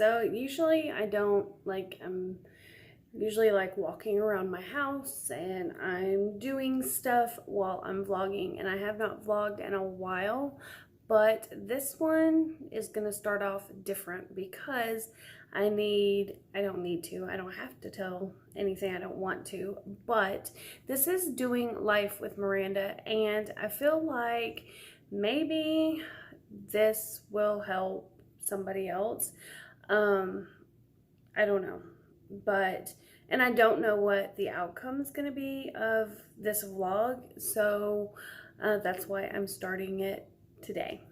So usually I don't like, I'm usually like walking around my house and I'm doing stuff while I'm vlogging, and I have not vlogged in a while, but this one is gonna start off different because I don't have to tell anything I don't want to, but this is doing life with Miranda, and I feel like maybe this will help somebody else. I don't know, but, and I don't know what the outcome is going to be of this vlog, so that's why I'm starting it today.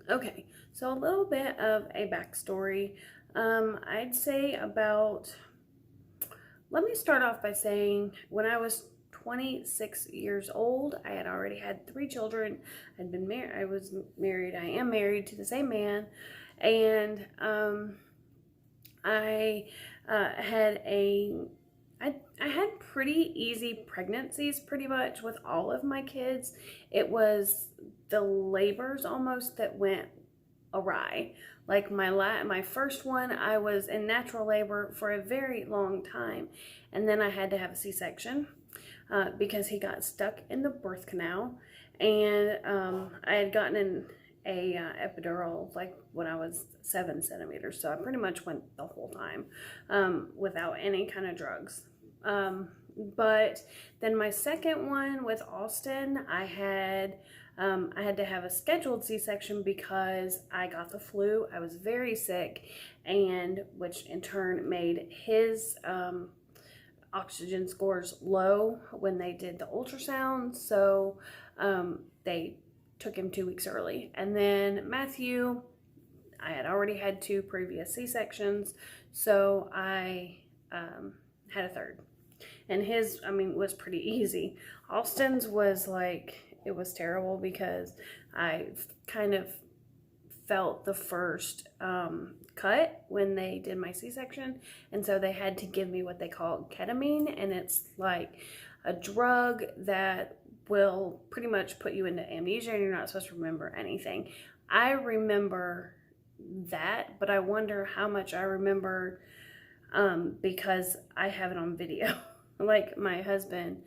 Okay, so a little bit of a backstory. I'd say about, let me start off by saying when I was 26 years old, I had already had 3 children. I am married to the same man, and I had pretty easy pregnancies pretty much with all of my kids. It was the labors almost that went awry. Like my first one, I was in natural labor for a very long time, and then I had to have a C-section because he got stuck in the birth canal, and I had gotten an epidural like when I was 7 centimeters, so I pretty much went the whole time without any kind of drugs. But then my second one with Austin, I had to have a scheduled C-section because I got the flu. I was very sick, and which in turn made his oxygen scores low when they did the ultrasound, so they took him 2 weeks early. And then Matthew, I had already had 2 previous C-sections, so I had a third. And his, was pretty easy. Austin's was like, it was terrible because I kind of felt the first cut when they did my C-section, and so they had to give me what they call ketamine, and it's like a drug that will pretty much put you into amnesia and you're not supposed to remember anything. I remember that, but I wonder how much I remember because I have it on video. Like my husband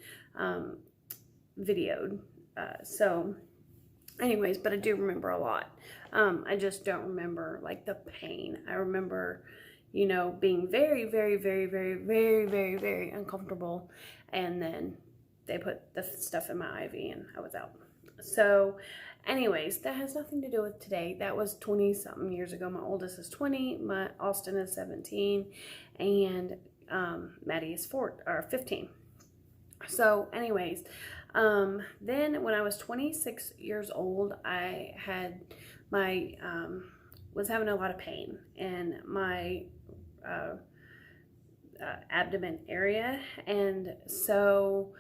videoed. So anyways, but I do remember a lot. I just don't remember like the pain. I remember, you know, being very, very, very, very, very, very, very uncomfortable, and then they put the stuff in my IV and I was out. So anyways, that has nothing to do with today. That was 20 something years ago. My oldest is 20, my Austin is 17, and Maddie is 15. So anyways, then when I was 26 years old, I had my was having a lot of pain in my abdomen area, and so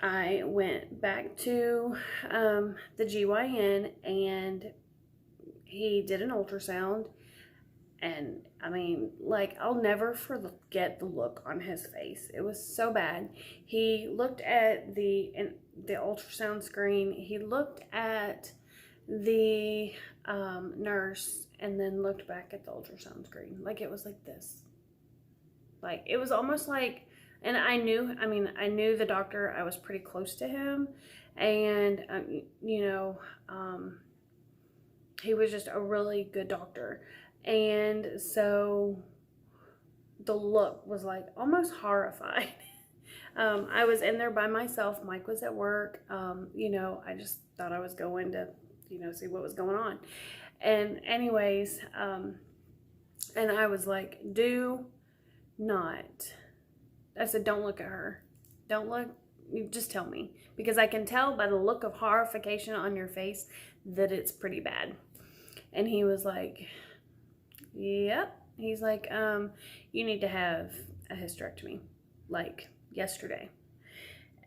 I went back to the GYN, and he did an ultrasound, and like, I'll never forget the look on his face. It was so bad. He looked at the ultrasound screen, he looked at the nurse, and then looked back at the ultrasound screen. Like, it was like this. Like, it was almost like, and I knew the doctor. I was pretty close to him, and he was just a really good doctor. And so the look was like almost horrified. I was in there by myself. Mike was at work. I just thought I was going to, see what was going on. And anyways, and I was like, do not. I said, don't look at her. Don't look. You just tell me, because I can tell by the look of horrification on your face that it's pretty bad. And he was like, yep. He's like, you need to have a hysterectomy, like yesterday.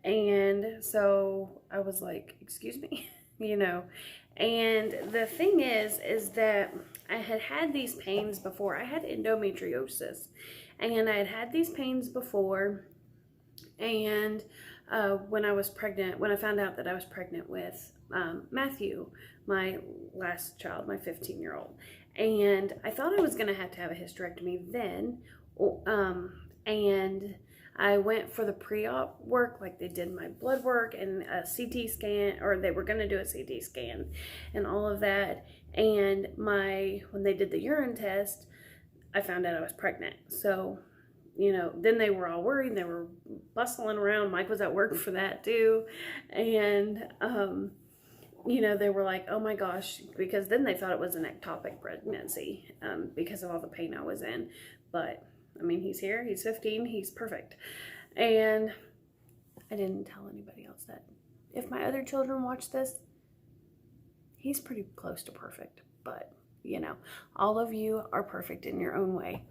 And so I was like, excuse me, And the thing is that I had these pains before. I had endometriosis, and I had these pains before, and when I was pregnant, when I found out that I was pregnant with Matthew, my last child, my 15-year-old. And I thought I was going to have a hysterectomy then. And I went for the pre-op work, like they did my blood work and a CT scan, or they were going to do a CT scan and all of that. And when they did the urine test, I found out I was pregnant. So, you know, then they were all worried. They were bustling around. Mike was at work for that too. And, you know, they were like, oh my gosh, because then they thought it was an ectopic pregnancy because of all the pain I was in. But, I mean, he's here. He's 15. He's perfect. And I didn't tell anybody else that. If my other children watch this, he's pretty close to perfect. But, you know, all of you are perfect in your own way.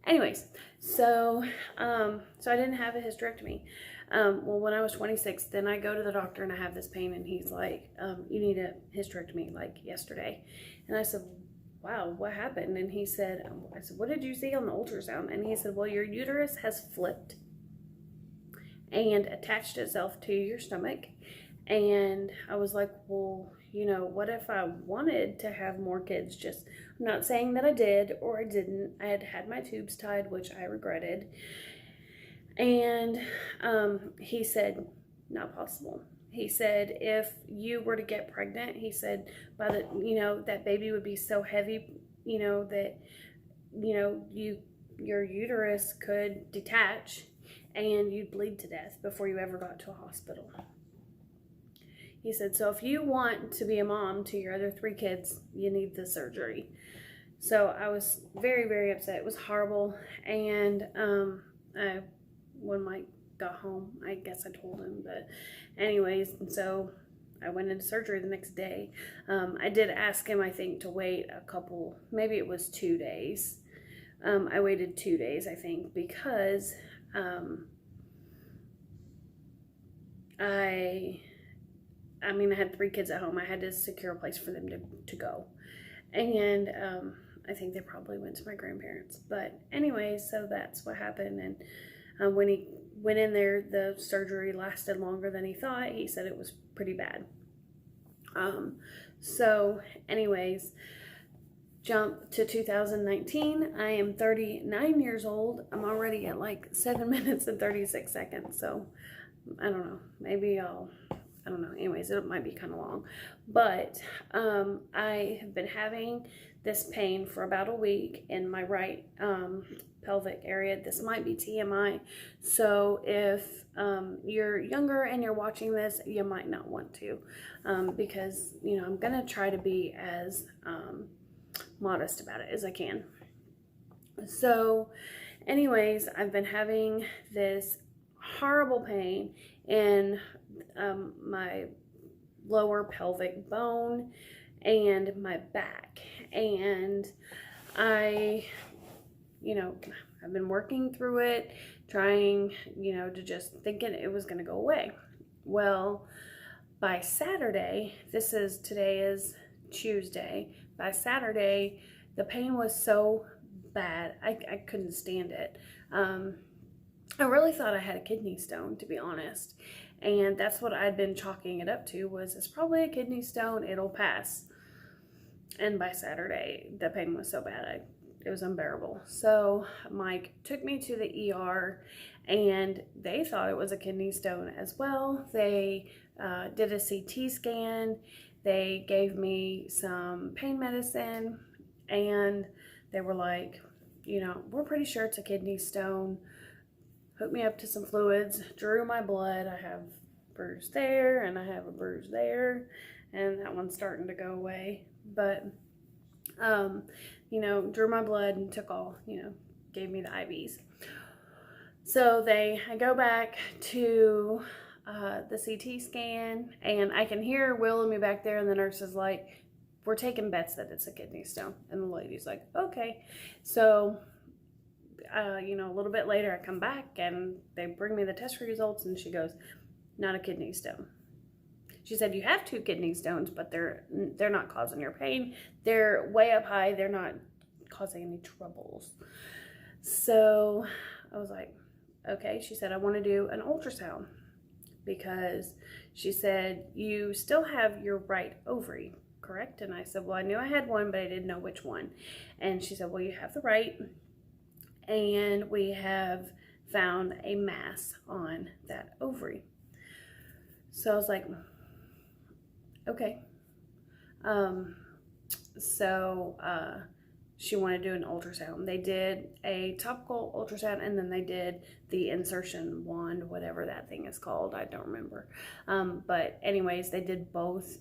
Anyways, so I didn't have a hysterectomy. Well, when I was 26, then I go to the doctor and I have this pain, and he's like, you need a hysterectomy, like yesterday. And I said, wow, what happened? And he said, I said, what did you see on the ultrasound? And he said, well, your uterus has flipped and attached itself to your stomach. And I was like, well, you know, what if I wanted to have more kids? I'm not saying that I did or I didn't. I had my tubes tied, which I regretted. And he said, not possible. He said, if you were to get pregnant, he said, that baby would be so heavy, you know, that, you know, your uterus could detach and you'd bleed to death before you ever got to a hospital. He said, so if you want to be a mom to your other 3 kids, you need the surgery. So I was very, very upset. It was horrible. And when Mike got home, I guess I told him. But anyways, so I went into surgery the next day. I did ask him, I think, to wait maybe it was 2 days. I waited 2 days, I think, because I had 3 kids at home. I had to secure a place for them to go. And I think they probably went to my grandparents. But anyway, so that's what happened. And when he went in there, the surgery lasted longer than he thought. He said it was pretty bad. So anyways, jump to 2019. I am 39 years old. I'm already at like 7 minutes and 36 seconds. So I don't know. Maybe I don't know. Anyways, it might be kind of long. But I have been having this pain for about a week in my right pelvic area. This might be TMI. So if you're younger and you're watching this, you might not want to because, you know, I'm going to try to be as modest about it as I can. So anyways, I've been having this horrible pain in my lower pelvic bone and my back, and I've been working through it, trying, you know, to just thinking it was going to go away. Well, by Saturday, today is Tuesday, by Saturday, the pain was so bad, I couldn't stand it. I really thought I had a kidney stone, to be honest. And that's what I'd been chalking it up to, was it's probably a kidney stone, it'll pass. And by Saturday, the pain was so bad, it was unbearable. So Mike took me to the ER, and they thought it was a kidney stone as well. They did a CT scan, they gave me some pain medicine, and they were like, you know, we're pretty sure it's a kidney stone. Hooked me up to some fluids, drew my blood. I have a bruise there and I have a bruise there, and that one's starting to go away. But, you know, drew my blood and took gave me the IVs. So I go back to the CT scan, and I can hear Will and me back there, and the nurse is like, we're taking bets that it's a kidney stone. And the lady's like, okay. So a little bit later, I come back and they bring me the test results, and she goes, not a kidney stone. She said, you have 2 kidney stones, but they're not causing your pain. They're way up high. They're not causing any troubles. So I was like, okay. She said, I want to do an ultrasound. because she said, you still have your right ovary, correct? And I said, well, I knew I had one, but I didn't know which one. And she said, well, you have the right, and we have found a mass on that ovary. So I was like, okay. She wanted to do an ultrasound. They did a topical ultrasound, and then they did the insertion wand, whatever that thing is called. I don't remember. But anyways, they did both.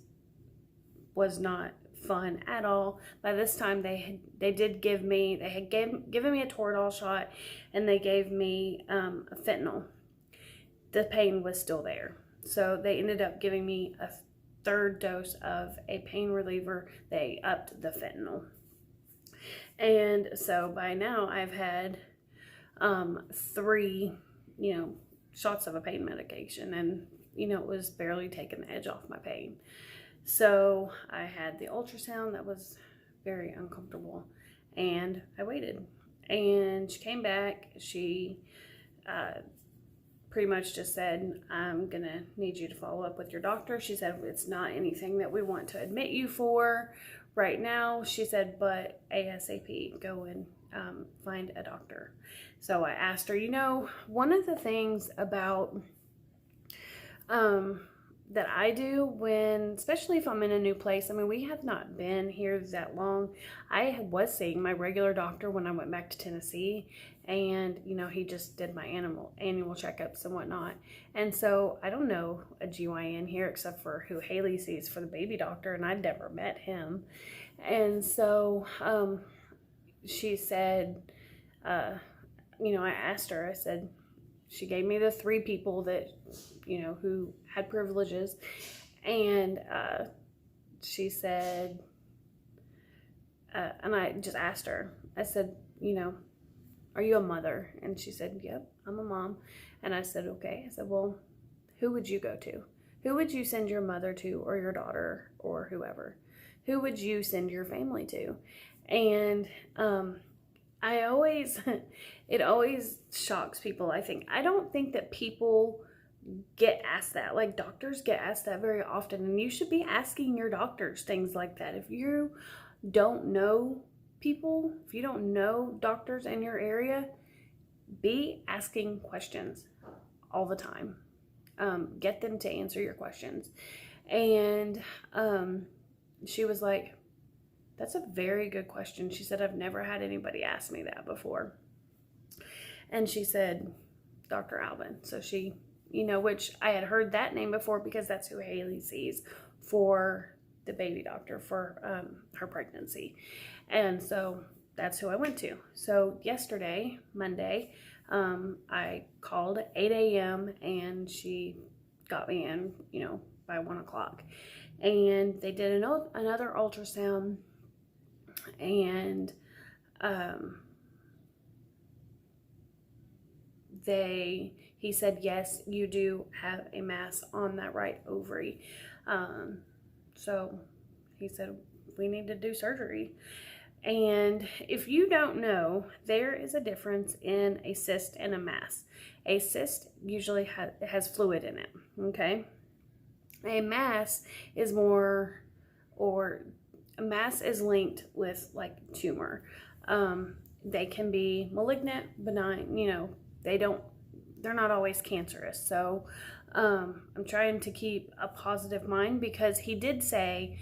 Was not fun at all. By this time, they had given me a Toradol shot, and they gave me a fentanyl. The pain was still there. So they ended up giving me a third dose of a pain reliever. They upped the fentanyl. And so by now I've had 3, shots of a pain medication, and, it was barely taking the edge off my pain. So I had the ultrasound. That was very uncomfortable, and I waited, and she came back. She pretty much just said, I'm gonna need you to follow up with your doctor. She said, it's not anything that we want to admit you for right now. She said, but ASAP, go and find a doctor. So I asked her, one of the things about that I do when, especially if I'm in a new place, we have not been here that long. I was seeing my regular doctor when I went back to Tennessee, and he just did my annual checkups and whatnot. And so I don't know a GYN here except for who Haley sees for the baby doctor, and I'd never met him. And so she said, I asked her, I said, she gave me the 3 people that, who had privileges. And she said, and I just asked her, I said, are you a mother? And she said, yep, I'm a mom. And I said, okay. I said, well, who would you go to? Who would you send your mother to, or your daughter, or whoever? Who would you send your family to? And it always shocks people, I think. I don't think that people get asked that. Like, doctors get asked that very often, and you should be asking your doctors things like that. If you don't know people, if you don't know doctors in your area, be asking questions all the time. Get them to answer your questions. And she was like, that's a very good question. She said, I've never had anybody ask me that before. And she said, Dr. Alvin. So she, which I had heard that name before because that's who Haley sees for the baby doctor for her pregnancy. And so that's who I went to. So yesterday, Monday, I called at 8 a.m. and she got me in, by 1 o'clock. And they did another ultrasound, and he said, yes, you do have a mass on that right ovary. So he said, we need to do surgery. And if you don't know, there is a difference in a cyst and a mass. A cyst usually has fluid in it, okay? A mass is more, or a mass is linked with like tumor. They can be malignant, benign, they're not always cancerous. So I'm trying to keep a positive mind, because he did say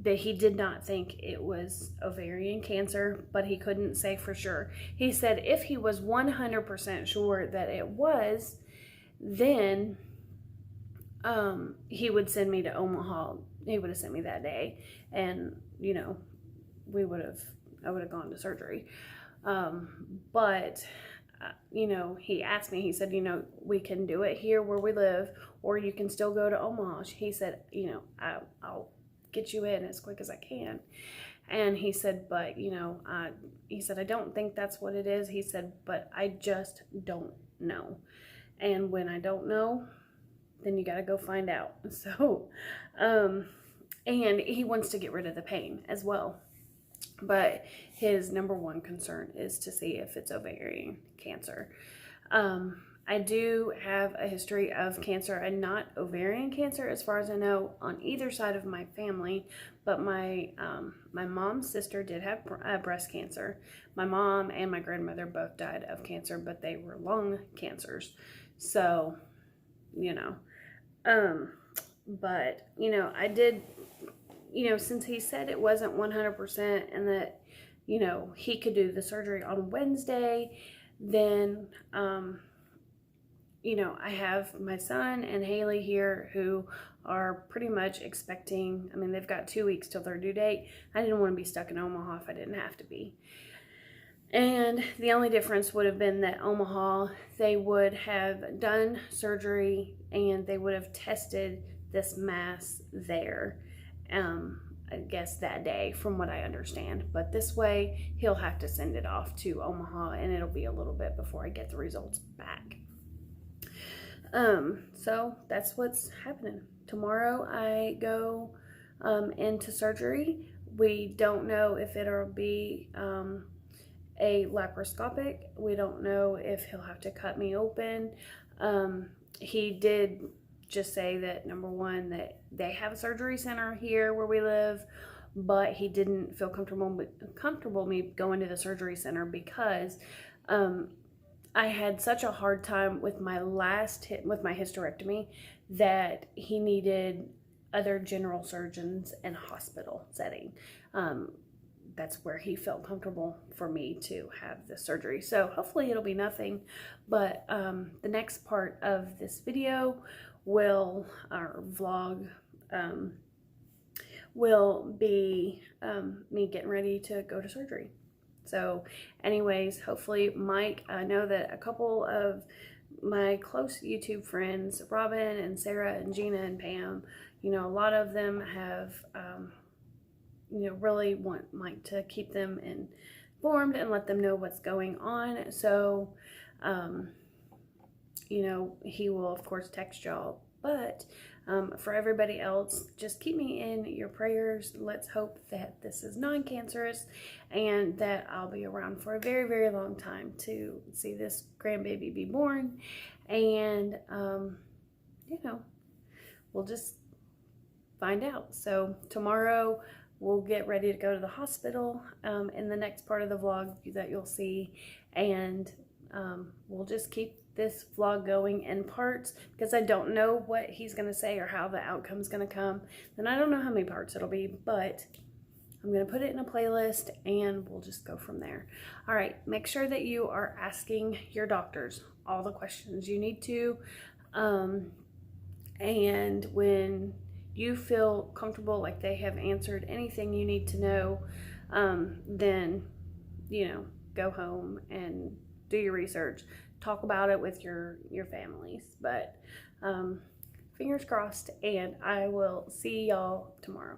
that he did not think it was ovarian cancer, but he couldn't say for sure. He said if he was 100% sure that it was, then he would send me to Omaha. He would have sent me that day, and I would have gone to surgery. But he asked me, he said, we can do it here where we live, or you can still go to Omaha. He said, I'll get you in as quick as I can. And he said, but he said, I don't think that's what it is. He said, but I just don't know. And when I don't know, then you got to go find out. So, and he wants to get rid of the pain as well. But his number one concern is to see if it's ovarian cancer. I do have a history of cancer, and not ovarian cancer as far as I know on either side of my family, but my mom's sister did have breast cancer. My mom and my grandmother both died of cancer, but they were lung cancers. So, you know, but, you know, I did, you know, since he said it wasn't 100% and that, you know, he could do the surgery on Wednesday, then, you know, I have my son and Haley here who are pretty much expecting, I mean, they've got 2 weeks till their due date. I didn't want to be stuck in Omaha if I didn't have to be. And the only difference would have been that Omaha, they would have done surgery and they would have tested this mass there, I guess that day, from what I understand. But this way, he'll have to send it off to Omaha, and it'll be a little bit before I get the results back. So that's what's happening. Tomorrow I go into surgery. We don't know if it'll be a laparoscopic. We don't know if he'll have to cut me open. He did just say that, number one, that they have a surgery center here where we live, but he didn't feel comfortable me going to the surgery center because I had such a hard time with my with my hysterectomy that he needed other general surgeons in hospital setting. That's where he felt comfortable for me to have the surgery. So hopefully it'll be nothing, but the next part of this video will, our vlog, will be me getting ready to go to surgery. So anyways, hopefully Mike, I know that a couple of my close YouTube friends, Robin and Sarah and Gina and Pam, you know, a lot of them have, you know, really want Mike to keep them informed and let them know what's going on. So, you know, he will of course text y'all, but for everybody else, just keep me in your prayers. Let's hope that this is non-cancerous and that I'll be around for a very, very long time to see this grandbaby be born. And, you know, we'll just find out. So tomorrow we'll get ready to go to the hospital in the next part of the vlog that you'll see. And we'll just keep this vlog going in parts because I don't know what he's going to say or how the outcome's going to come. And I don't know how many parts it'll be, but I'm going to put it in a playlist and we'll just go from there. All right, make sure that you are asking your doctors all the questions you need to. And when you feel comfortable, like they have answered anything you need to know, then, you know, go home and do your research. Talk about it with your families. But fingers crossed, and I will see y'all tomorrow.